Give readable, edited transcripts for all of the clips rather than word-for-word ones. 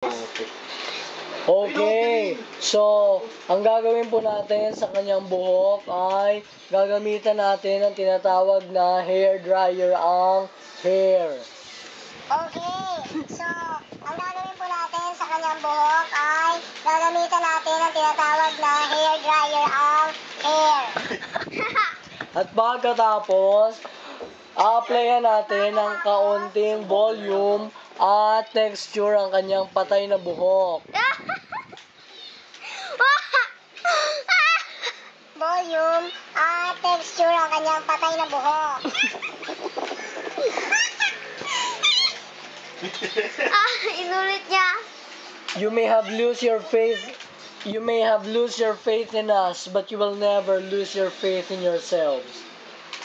Okay, so ang gagawin po natin sa kanyang buhok ay gagamitan natin ang tinatawag na hair dryer ang hair. Okay, so ang gagawin po natin sa kanyang buhok ay gagamitan natin ang tinatawag na hair dryer ang hair. At pagkatapos, applyan natin ng kaunting volume at texture ang kanyang patay na buhok. Volume at texture ang kanyang patay na buhok. Inulit niya. You may have lose your faith in us, but you will never lose your faith in yourselves.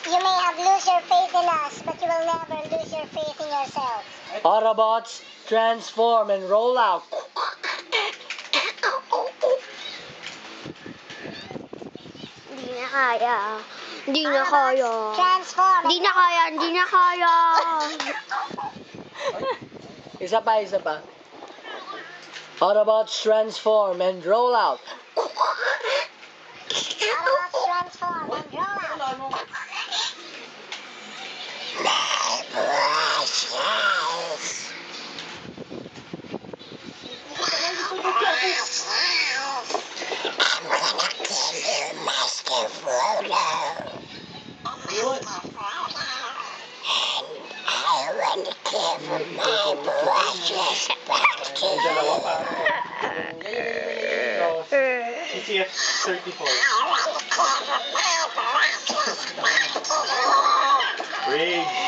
You may have lose your faith in us, but you will never lose your faith in yourselves. Autobots, transform and roll out. Hindi na kaya. Hindi na kaya. Transform. Hindi na kaya. Hindi na kaya. Isa pa. Autobots, transform and roll out. Autobots, transform and roll out. CCF 34. Rig.